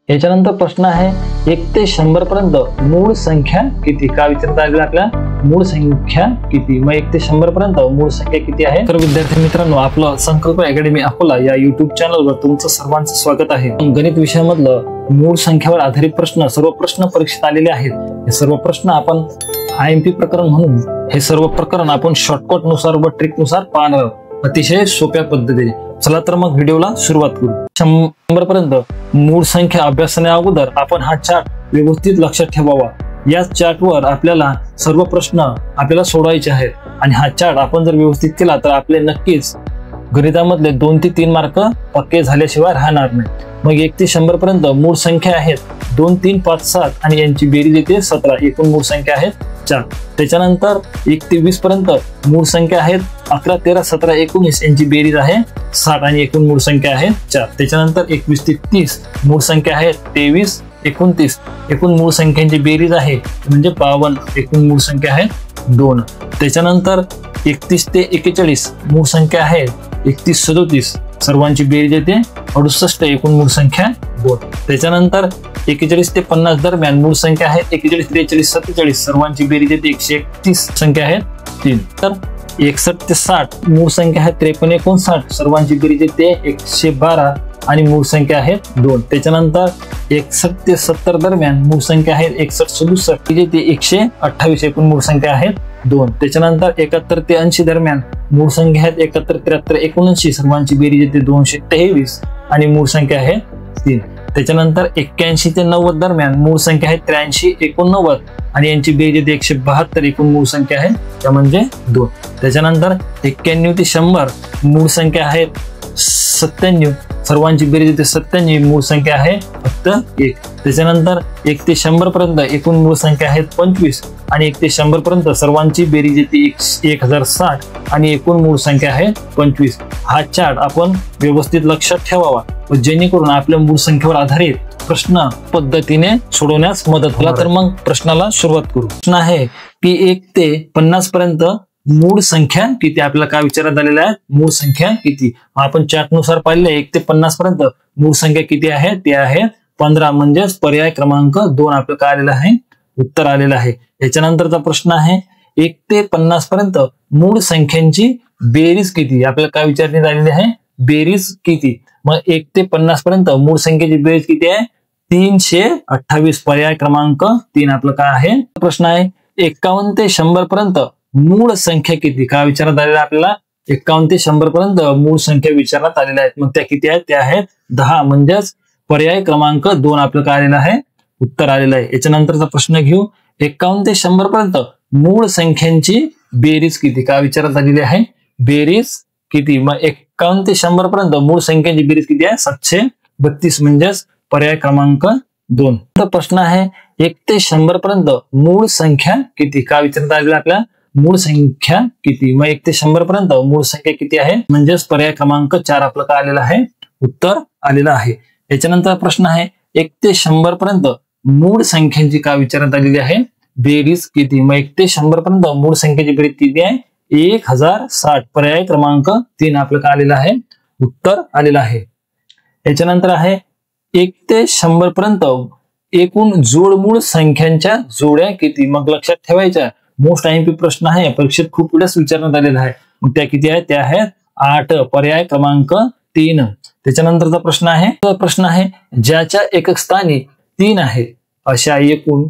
याच्यानंतर प्रश्न आहे 1 ते 100 पर्यंत मूळ संख्या किती? का विचारता आलेला आपल्याला मूळ संख्या किती? मग 1 ते 100 पर्यंत मूळ संख्या किती आहे? तर विद्यार्थी मित्रांनो, आपलं संकल्प अकॅडमी अकोला या युट्यूब चॅनलवर तुमचं सर्वांचं स्वागत आहे. गणित विषयामधलं मूळ संख्येवर आधारित प्रश्न सर्व प्रश्न परीक्षेत आलेले आहेत. हे सर्व प्रश्न आपण IMP प्रकरण म्हणून हे सर्व प्रकरण आपण शॉर्टकट नुसार व ट्रिक नुसार पाहणार आहोत, अतिशय सोप्या पद्धतीने. चला तर मग व्हिडिओला सुरुवात करू. 100 पर्यंत मूळ संख्या अभ्यासण्या अगोदर आपण हा चार्ट व्यवस्थित लक्षात ठेवावा. या चार्टवर आपल्याला सर्व प्रश्न आपल्याला सोडवायचे आहेत आणि हा चार्ट आपण जर व्यवस्थित केला तर आपले नक्कीच गणितामधले 2 ते 3 मार्क पक्के झाल्याशिवाय राहणार नाही. मग 1 ते 100 पर्यंत मूळ संख्या आहेत 2, 3, 5, 7 आणि यांची बेरीज येते 17. एकूण मूळ संख्या आहेत 4. त्याच्यानंतर 1 ते 20 पर्यंत मूळ संख्या आहेत 11, 13, 17, 19 यांची बेरीज आहे 60 आणि एकूण मूळ संख्या आहे 4. त्याच्यानंतर 21 ते 30 मूळ संख्या आहेत 23, 29. एकूण मूळ संख्यांची बेरीज आहे म्हणजे 52. एकूण मूळ संख्या आहे 2. त्याच्यानंतर 31 ते 41 मूळ संख्या आहे 31, 37 सर्वांची बेरीज येते 68. एकूण मूळ संख्या 2. त्याच्यानंतर 41 ते 50 दरम्यान मूळ संख्या आहे 41, 43, 47 सर्वांची बेरीज येते 131. संख्या आहे 3. तर 61 ते 60 मूळ संख्या आहे 53, 59 सर्वांची बेरीज येते 112 आणि मूळ संख्या आहे 2. त्याच्यानंतर 61 ते 70 दरम्यान मूळ संख्या आहे 61, 67 येते 128. एकूण मूळ संख्या आहे 2. त्याच्यानंतर 71 ते 80 दरम्यान मूळ संख्या आहेत 71, 73, 79 सर्वांची बेरीज येते 223 आणि मूळ संख्या आहे 3. त्याच्यानंतर 81 ते 90 दरम्यान मूळ संख्या आहे 83, 89 आणि यांची बेरीज येते 172. एकूण मूळ संख्या आहे त्या म्हणजे 2. त्याच्यानंतर 91 ते 100 मूळ संख्या आहे 97 सर्वांची बेरीज येते 97. मूळ संख्या आहे फक्त 1. त्याच्यानंतर 1 ते 100 पर्यंत एकूण मूळ संख्या आहेत 25 आणि 1 ते 100 पर्यंत सर्वांची बेरीज येते 1060 आणि एकूण मूळ संख्या आहे 25. हा चार्ट आपण व्यवस्थित लक्षात ठेवावा व जेणेकरून आपल्या मूळ संख्येवर आधारित प्रश्न पद्धतीने सोडवण्यास मदत होईल. तर मग प्रश्नाला सुरुवात करू. प्रश्न आहे की 1 ते 50 पर्यंत मूळ संख्या किती? आपल्याला काय विचारण्यात आलेलं आहे? मूळ संख्या किती? आपण चार्ट नुसार पाहिले 1 ते 50 पर्यंत मूळ संख्या किती आहे? ते आहे 15. म्हणजेच पर्याय क्रमांक 2 आपलं काय आलेलं आहे? उत्तर आलेलं आहे. याच्यानंतरचा प्रश्न आहे 1 ते 50 पर्यंत मूळ संख्यांची बेरीज किती? आपल्याला काय विचारण्यात आलेली आहे? बेरीज किती? मग 1 ते 50 पर्यंत मूळ संख्येची बेरीज किती आहे? 328. पर्याय क्रमांक 3 आपलं काय आहे? प्रश्न आहे 51 ते 100 पर्यंत मूळ संख्या किती? काय विचारण्यात आलेला आपल्याला? 51 ते 100 पर्यंत मूळ संख्या विचारण्यात आलेल्या आहेत. मग त्या किती आहेत? त्या आहेत 10. म्हणजेच पर्याय क्रमांक 2 आपलं काय आलेलं आहे? उत्तर आलेलं आहे. याच्यानंतरचा प्रश्न घेऊ. 51 ते 100 पर्यंत मूळ संख्यांची बेरीज किती? काय विचारण्यात आलेली आहे? बेरीज किती? मग 51 ते 100 पर्यंत मूळ संख्यांची बेरीज किती आहे? 732. म्हणजेच पर्याय क्रमांक 2. प्रश्न आहे 1 ते 100 पर्यंत मूळ संख्या किती? काय विचारण्यात आलेलं आपल्याला? मूळ संख्या किती? मग 1 ते 100 पर्यंत मूळ संख्या किती आहे? म्हणजेच पर्याय क्रमांक 4 आपलं काय आलेलं आहे? उत्तर आलेलं आहे. याच्यानंतर प्रश्न आहे 1 ते 100 पर्यंत मूळ संख्यांची काय विचारण्यात आलेली आहे? बेरीज किती? मग 1 ते 100 पर्यंत मूळ संख्येची बेरीज किती आहे? 1060. पर्याय क्रमांक 3 आपलं काय आलेलं आहे? उत्तर आलेलं आहे. याच्यानंतर आहे 1 ते 100 पर्यंत एकूण जोडमूळ संख्यांच्या जोड्या किती? मग लक्षात ठेवायच्या मोस्ट IMP प्रश्न आहे, परीक्षेत खूप वेळेस विचारण्यात आलेला आहे. मग त्या किती आहेत? त्या आहेत 8. पर्याय क्रमांक 3. त्याच्यानंतरचा प्रश्न आहे ज्याच्या एकक स्थानी 3 आहे अशा एकूण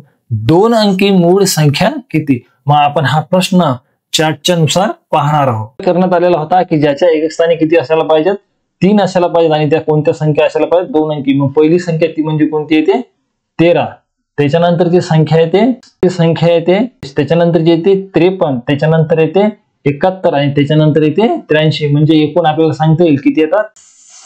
2 अंकी मूळ संख्या किती? मग आपण हा प्रश्न चार्टच्या नुसार पाहणार आहोत. करण्यात आलेला होता की ज्याच्या एकक स्थानी किती असायला पाहिजेत? 3 असायला पाहिजेत आणि त्या कोणत्या संख्या असायला पाहिजेत? 2 अंकी. मग पहिली संख्या ती म्हणजे कोणती येते? 13. त्याच्यानंतर जी संख्या येते ती संख्या येते, त्याच्यानंतर जी येते 53, त्याच्यानंतर येते 71 आणि त्याच्यानंतर येते 83. म्हणजे एकूण आपल्याला सांगता येईल किती येतात?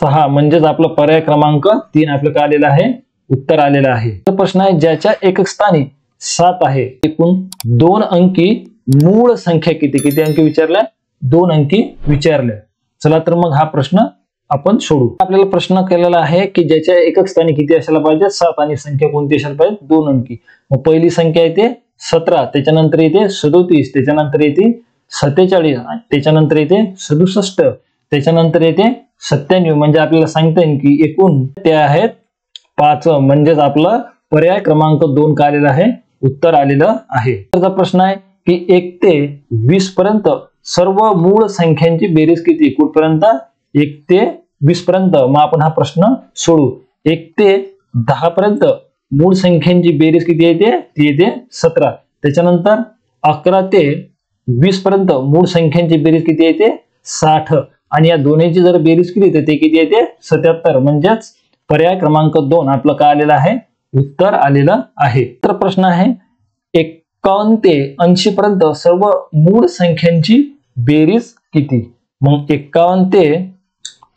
6. म्हणजेच आपलं पर्याय क्रमांक 3 आपलं काय आलेलं आहे? उत्तर आलेलं आहे. प्रश्न आहे ज्याच्या एकक स्थानी 7 आहे एकूण 2 अंकी मूळ संख्या किती? किती अंकी विचारल्या? 2 अंकी विचारल्या. चला तर मग हा प्रश्न आपण सोडू. आपल्याला प्रश्न केलेला आहे की ज्याच्या एकक स्थानी किती असायला पाहिजे? 7 आणि संख्या कोणती असायला पाहिजे? 2 अंकी. मग पहिली संख्या येते 17, त्याच्यानंतर येते 37, त्याच्यानंतर येते 47, त्याच्यानंतर येते 67, त्याच्यानंतर येते 97. म्हणजे आपल्याला सांगता येईल की एकूण ते आहेत 5 म्हणजेच आपलं पर्याय क्रमांक 2 का आलेला आहे, उत्तर आलेलं आहे. पुढचा प्रश्न आहे की 1 ते 20 पर्यंत सर्व मूळ संख्यांची बेरीज किती? कुठपर्यंत? 1 ते 20 पर्यंत. मग आपण हा प्रश्न सोडू. 1 ते 10 पर्यंत मूळ संख्यांची बेरीज किती येते? ती येते 17. त्याच्यानंतर 11 ते 20 पर्यंत मूळ संख्यांची बेरीज किती येते? 60. आणि या दोन्हीची जर बेरीज केली तर ते किती येते? 77. म्हणजेच पर्याय क्रमांक 2 आपलं काय आलेलं आहे? उत्तर आलेलं आहे. तर प्रश्न आहे 51 ते 80 पर्यंत सर्व मूळ संख्यांची बेरीज किती? मग 51 ते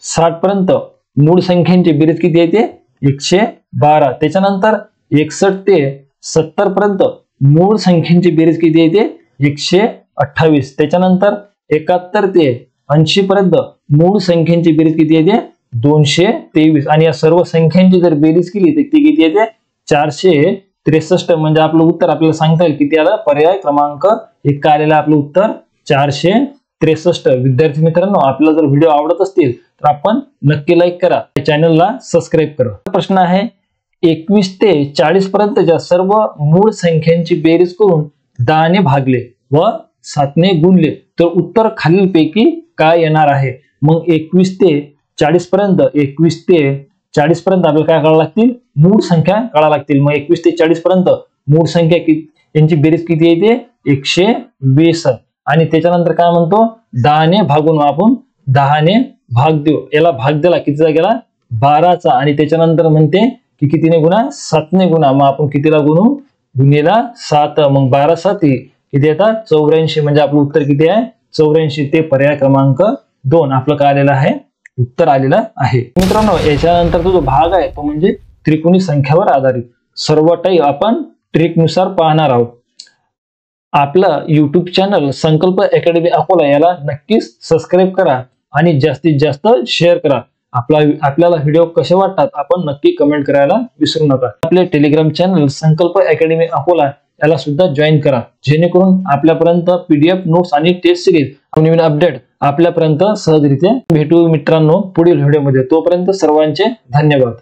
60 पर्यंत मूळ संख्यांची बेरीज किती येते? 112. त्याच्यानंतर 61 ते 70 पर्यंत मूळ संख्यांची बेरीज किती येते? 128. त्याच्यानंतर 71 ते 80 पर्यंत मूळ संख्यांची बेरीज किती येते? 223. आणि या सर्व संख्यांची जर बेरीज केली तर ती किती येते? 463. म्हणजे आपलं उत्तर आपल्याला सांगता येईल किती आलं? पर्याय क्रमांक 1 का आलेलं आपलं उत्तर 463. विद्यार्थी मित्रांनो, आपल्याला जर व्हिडिओ आवडत असतील तर आपण नक्की लाईक करा, चॅनलला सबस्क्राईब करा. प्रश्न आहे 21 ते 40 पर्यंतच्या सर्व मूळ संख्यांची बेरीज करून 10 ने भागले व 7 ने गुणले तर उत्तर खालीलपैकी काय येणार आहे? मग 21 ते 40 पर्यंत आपल्याला काय कळायला लागतील? मूळ संख्या कळायला लागतील. मग 21 ते 40 पर्यंत मूळ संख्या यांची बेरीज किती येते? 120. आणि त्याच्यानंतर काय म्हणतो? 10 ने भागून आपण 10 ने भाग देऊ. याला भाग दिला कितीचा गेला? 12चा. आणि त्याच्यानंतर म्हणते की कितीने गुणा? 7 ने गुणा. मग आपण कितीला गुणू? गुणेला 7. मग 12 7 किती येतात? 84. म्हणजे आपलं उत्तर किती आहे? 84. ते पर्याय क्रमांक 2 आपलं काय आलेलं आहे? उत्तर आलेलं आहे. मित्रांनो, याच्यानंतर जो भाग आहे तो म्हणजे त्रिकोणी संख्यावर आधारित. सर्वटाही आपण ट्रिकनुसार पाहणार आहोत. आपलं YouTube चॅनल संकल्प अकॅडमी अकोला याला नक्कीच सबस्क्राईब करा आणि जास्तीत जास्त शेअर करा. आपल्याला व्हिडिओ कसे वाटतात आपण नक्की कमेंट करायला विसरू नका. आपले टेलिग्राम चॅनल संकल्प अकॅडमी अकोला याला सुद्धा जॉईन करा, जेणेकरून आपल्यापर्यंत PDF नोट्स आणि टेस्ट सिरीज नवीन अपडेट आपल्यापर्यंत सहजरित्या भेटू. मित्रांनो, पुढील व्हिडिओमध्ये. तोपर्यंत सर्वांचे धन्यवाद.